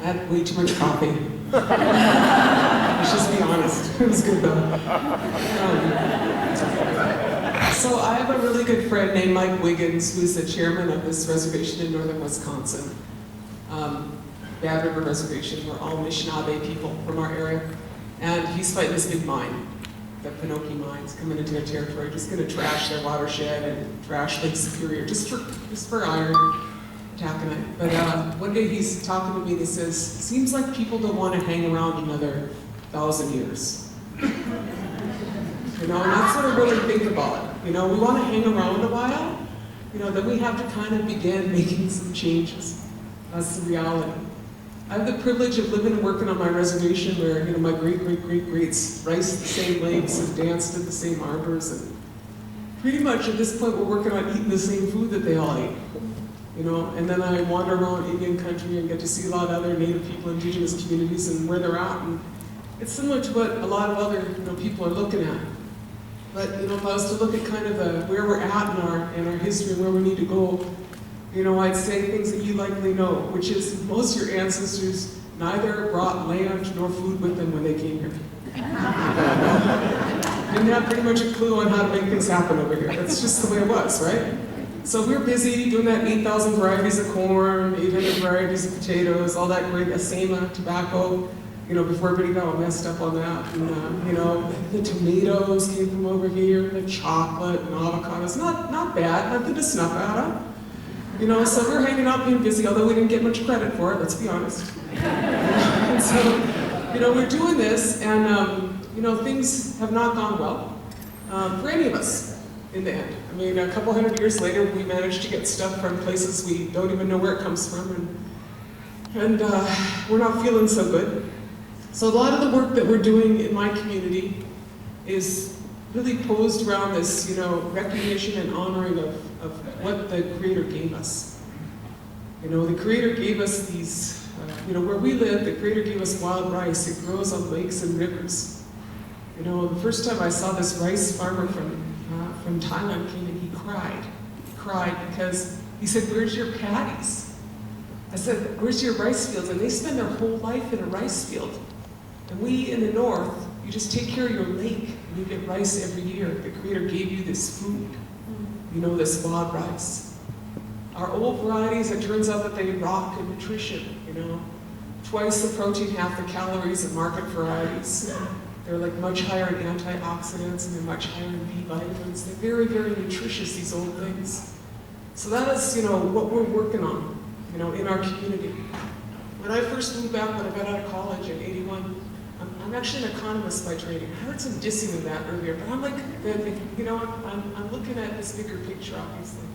had way too much coffee. Let's just be honest. It was good though. So I have a really good friend named Mike Wiggins, who's the chairman of this reservation in northern Wisconsin. Bad River Reservation. We're all Anishinaabe people from our area. And he's fighting this big mine, the Pinocchio mines, coming into their territory, just gonna trash their watershed and trash Lake Superior, just for iron, taconite. But one day he's talking to me and he says, seems like people don't want to hang around another 1,000 years. You know, and that's what I really think about. You know, we want to hang around a while, you know, then we have to kind of begin making some changes. That's the reality. I have the privilege of living and working on my reservation where, you know, my great-great-great-greats riced the same lakes and danced at the same arbors, and pretty much at this point we're working on eating the same food that they all eat. You know, and then I wander around Indian country and get to see a lot of other Native people, Indigenous communities, and where they're at, and it's similar to what a lot of other, you know, people are looking at. But, you know, if I was to look at kind of where we're at in our history and where we need to go, you know, I'd say things that you likely know, which is most of your ancestors neither brought land nor food with them when they came here. Didn't have pretty much a clue on how to make things happen over here. That's just the way it was, right? So we're busy doing that 8,000 varieties of corn, 800 varieties of potatoes, all that great Asema tobacco, you know, before everybody got all messed up on that. And, you know, the tomatoes came from over here, the chocolate and avocados, not bad, nothing to snuff at. You know, so we're hanging out being busy, although we didn't get much credit for it, let's be honest. And so, you know, we're doing this, and, you know, things have not gone well for any of us in the end. I mean, a couple hundred years later, we managed to get stuff from places we don't even know where it comes from, and we're not feeling so good. So a lot of the work that we're doing in my community is really posed around this, you know, recognition and honoring of what the Creator gave us. You know, the Creator gave us these, you know, where we live, the Creator gave us wild rice. It grows on lakes and rivers. You know, the first time I saw this rice farmer from Thailand came and he cried. He cried because he said, where's your paddies? I said, where's your rice fields? And they spend their whole life in a rice field. And we in the north, you just take care of your lake and you get rice every year. The Creator gave you this food, you know, this wild rice. Our old varieties, it turns out that they rock in nutrition, you know. Twice the protein, half the calories of market varieties. They're like much higher in antioxidants and they're much higher in B vitamins. They're very, very nutritious, these old things. So that is, you know, what we're working on, you know, in our community. When I first moved back, when I got out of college in '81, I'm actually an economist by training. I heard some dissing of that earlier, but I'm like, you know, I'm looking at this bigger picture, obviously.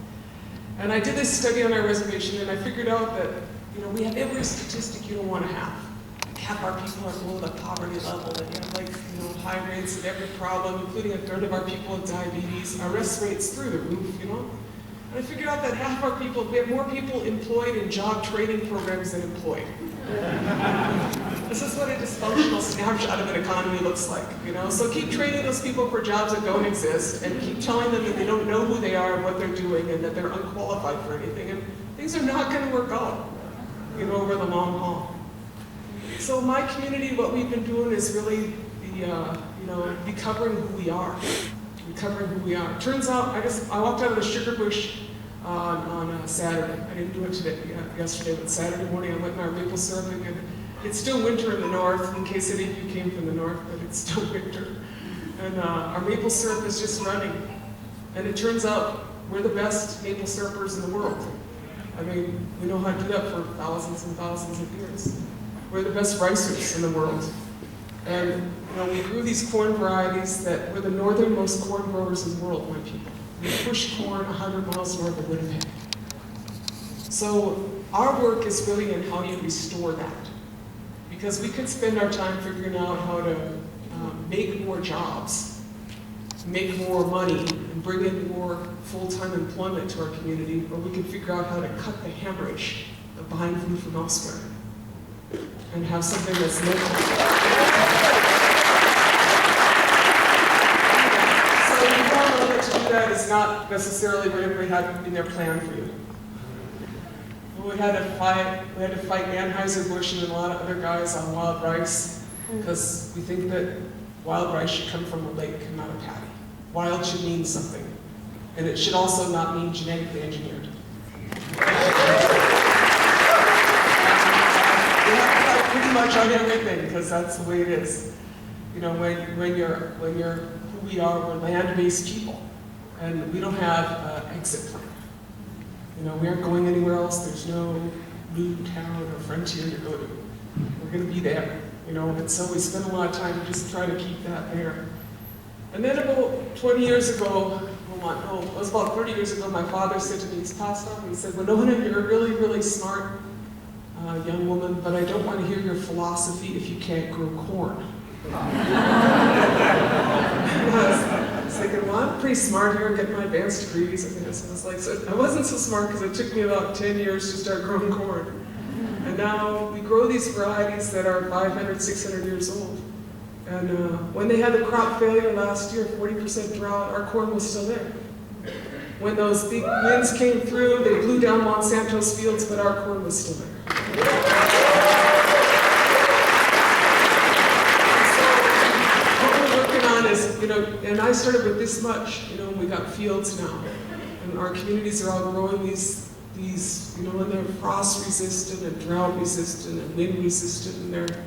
And I did this study on our reservation, and I figured out that, you know, we have every statistic you don't want to have. Like half our people are below the poverty level, and you have, like, you know, high rates of every problem, including a third of our people with diabetes. Our arrest rate's through the roof, you know. And I figured out that half our people, we have more people employed in job training programs than employed. This is what a dysfunctional snapshot of an economy looks like, you know? So keep training those people for jobs that don't exist, and keep telling them that they don't know who they are and what they're doing, and that they're unqualified for anything, and things are not gonna work out, you know, over the long haul. So my community, what we've been doing is really you know, recovering who we are. Recovering who we are. Turns out, I walked out of the sugar bush on Saturday. I didn't do it yesterday, but Saturday morning I went in our maple syrup, and it's still winter in the north, in case any of you came from the north, but it's still winter. And our maple syrup is just running. And it turns out we're the best maple syrupers in the world. I mean, we know how to do that for thousands and thousands of years. We're the best ricers in the world. And, you know, we grew these corn varieties that we're the northernmost corn growers in the world, my people. We push corn 100 miles north of Winnipeg. So our work is really in how you restore that. Because we could spend our time figuring out how to make more jobs, make more money, and bring in more full-time employment to our community, or we could figure out how to cut the hemorrhage of buying food from elsewhere and have something that's local. So you all know that to do that is not necessarily what everybody had in their plan for you. We had to fight Anheuser-Busch and a lot of other guys on wild rice because we think that wild rice should come from a lake and not a paddy. Wild should mean something. And it should also not mean genetically engineered. Pretty much on everything, because that's the way it is. You know, when you're who we are, we're land-based people, and we don't have an exit plan. You know, we aren't going anywhere else. There's no new town or frontier to go to. We're going to be there, you know, and so we spend a lot of time just trying to keep that there. And then about 20 years ago, it was about 30 years ago, my father said to me, he's passed on, he said, Winona, you're a really, really smart young woman, but I don't want to hear your philosophy if you can't grow corn. I was thinking, well, I'm pretty smart here, getting my advanced degrees. And I was like, so I wasn't so smart because it took me about 10 years to start growing corn. And now we grow these varieties that are 500, 600 years old. And when they had the crop failure last year, 40% drought, our corn was still there. When those big winds came through, they blew down Monsanto's fields, but our corn was still there. You know, and I started with this much, you know, we got fields now. And our communities are all growing these, you know, and they're frost resistant and drought resistant and wind resistant, and they're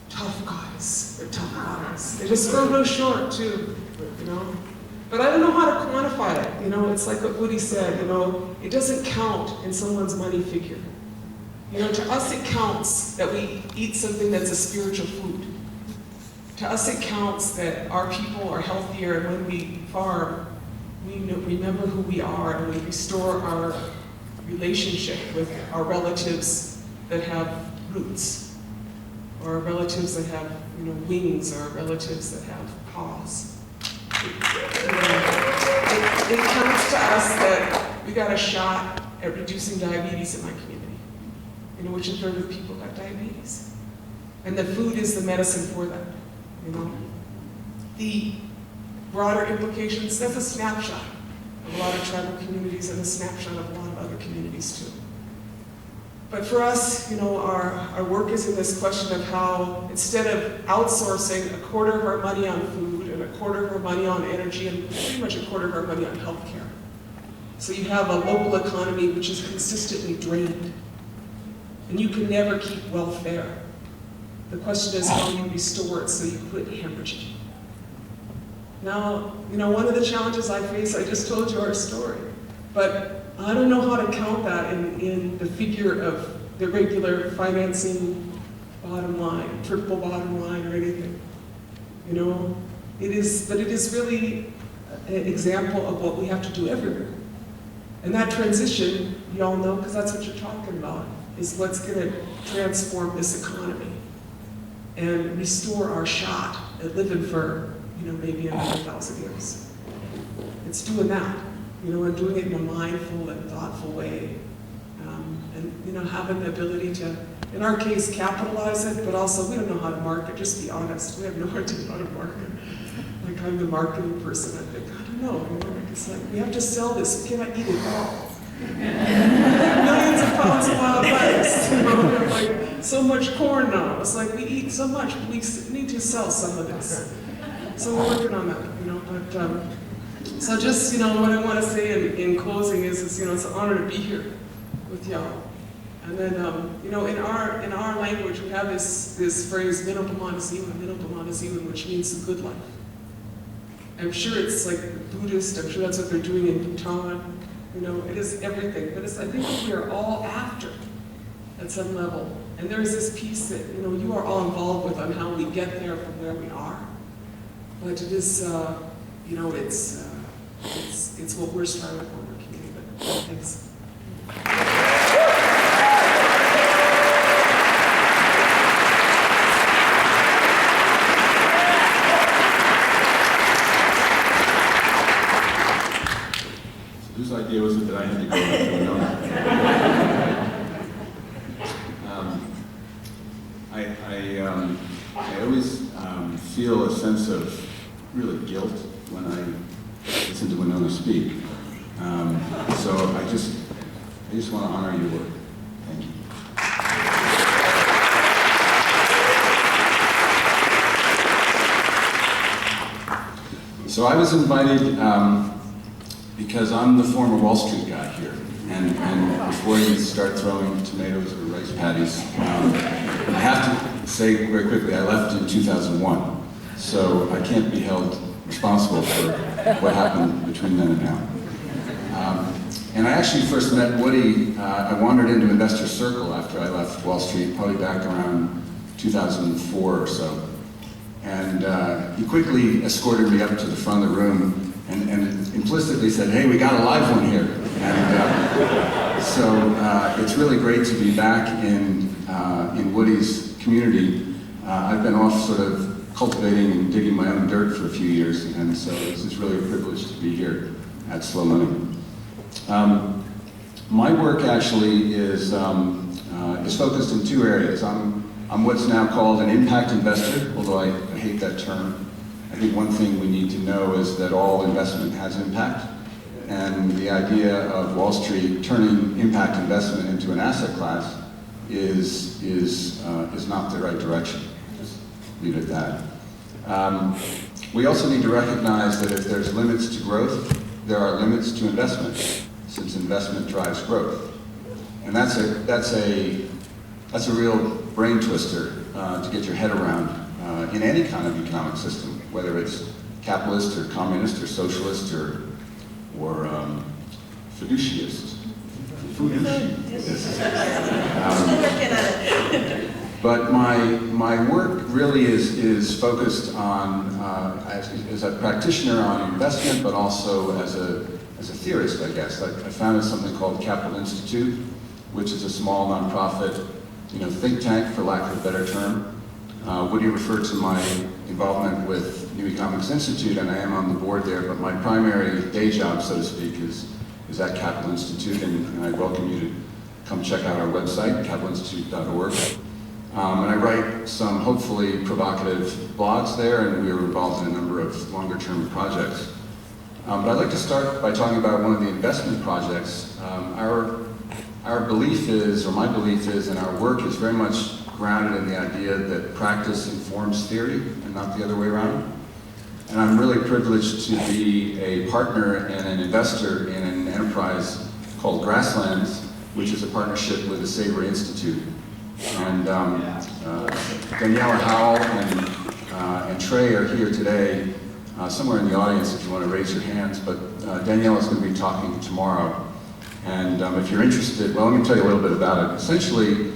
tough guys. They're tough guys. They just grow real short too, you know. But I don't know how to quantify it, you know, it's like what Woody said, you know, it doesn't count in someone's money figure. You know, to us it counts that we eat something that's a spiritual food. To us it counts that our people are healthier, and when we farm, we remember who we are, and we restore our relationship with our relatives that have roots, or our relatives that have, you know, wings, or our relatives that have paws. It counts to us that we got a shot at reducing diabetes in my community. You know, which a third of people got diabetes. And the food is the medicine for that. You know, the broader implications, that's a snapshot of a lot of tribal communities and a snapshot of a lot of other communities too. But for us, you know, our work is in this question of how, instead of outsourcing a quarter of our money on food and a quarter of our money on energy and pretty much a quarter of our money on healthcare. So you have a local economy which is consistently drained. And you can never keep wealth there. The question is how you restore it so you quit hemorrhaging. Now, you know, one of the challenges I face, I just told you our story, but I don't know how to count that in the figure of the regular financing bottom line, triple bottom line, or anything. You know, but it is really an example of what we have to do everywhere. And that transition, you all know, because that's what you're talking about, is what's going to transform this economy and restore our shot at living for, you know, maybe another 1,000 years. It's doing that, you know, and doing it in a mindful and thoughtful way. And, you know, having the ability to, in our case, capitalize it, but also we don't know how to market, just be honest. We have no idea how to market. Like, I'm the marketing person, I think, I don't know, you know, it's like, we have to sell this, we cannot eat it all. Millions of pounds of wild rice, you know, we have like so much corn now. It's like we eat so much, we need to sell some of this. So we're working on that, you know. But so just, you know, what I want to say in closing is, you know, it's an honor to be here with y'all. And then, you know, in our language, we have this phrase, Minopamanaziwan, which means the good life. I'm sure it's like Buddhist. I'm sure that's what they're doing in Bhutan. You know, it is everything, but it's, I think, what we are all after at some level. And there's this piece that, you know, you are all involved with on how we get there from where we are. But it is, you know, it's what we're striving for in our community. But thanks. Whose idea was it that I had to go to Winona? I always feel a sense of really guilt when I listen to Winona speak. So I just want to honor your work So I was invited because I'm the former Wall Street guy here. And before you start throwing tomatoes or rice patties, I have to say very quickly, I left in 2001. So I can't be held responsible for what happened between then and now. And I actually first met Woody, I wandered into Investor Circle after I left Wall Street, probably back around 2004 or so. And he quickly escorted me up to the front of the room and implicitly said, hey, we got a live one here. And so it's really great to be back in Woody's community. I've been off sort of cultivating and digging my own dirt for a few years, and so this is really a privilege to be here at Slow Money. My work actually is focused in two areas. I'm what's now called an impact investor, although I hate that term. I think one thing we need to know is that all investment has impact, and the idea of Wall Street turning impact investment into an asset class is not the right direction. Just leave it at that. We also need to recognize that if there's limits to growth, there are limits to investment, since investment drives growth. And that's a real brain twister to get your head around in any kind of economic system, whether it's capitalist or communist or socialist or fiduciist. But my work really is focused on, as a practitioner on investment, but also as a theorist, I guess. I founded something called Capital Institute, which is a small nonprofit, think tank, for lack of a better term. Woody referred to my involvement with New Economics Institute, and I am on the board there, but my primary day job, so to speak, is at Capital Institute, and I welcome you to come check out our website, capitalinstitute.org. And I write some hopefully provocative blogs there, and we are involved in a number of longer-term projects. But I'd like to start by talking about one of the investment projects. Our belief is, or my belief is, and our work is very much grounded in the idea that practice informs theory and not the other way around. And I'm really privileged to be a partner and an investor in an enterprise called Grasslands, which is a partnership with the Savory Institute. And Daniela Howell and Trey are here today, somewhere in the audience if you want to raise your hands, but Daniela is going to be talking tomorrow. And if you're interested, well, let me tell you a little bit about it. Essentially,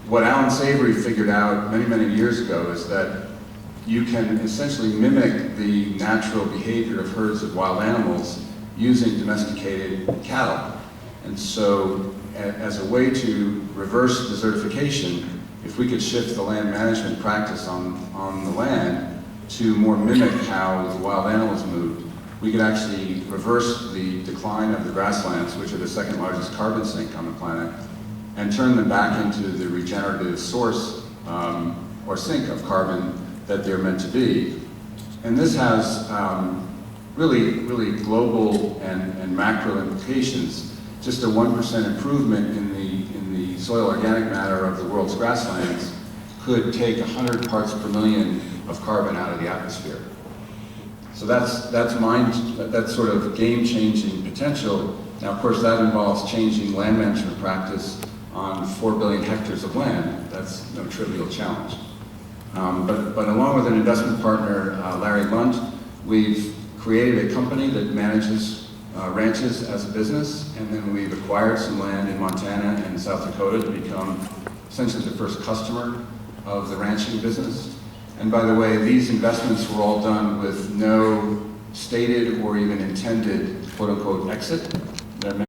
what Alan Savory figured out many, many years ago is that you can essentially mimic the natural behavior of herds of wild animals using domesticated cattle. And so, as a way to reverse desertification, if we could shift the land management practice on the land to more mimic how the wild animals moved, we could actually reverse the decline of the grasslands, which are the second largest carbon sink on the planet, and turn them back into the regenerative source or sink of carbon that they're meant to be. And this has really global and macro implications. Just a 1% improvement in the soil organic matter of the world's grasslands could take 100 parts per million of carbon out of the atmosphere. So that's sort of game-changing potential. Now, of course, that involves changing land management practice on 4 billion hectares of land. That's no trivial challenge. But along with an investment partner, Larry Lunt, we've created a company that manages ranches as a business, and then we've acquired some land in Montana and South Dakota to become essentially the first customer of the ranching business. And by the way, these investments were all done with no stated or even intended quote-unquote exit.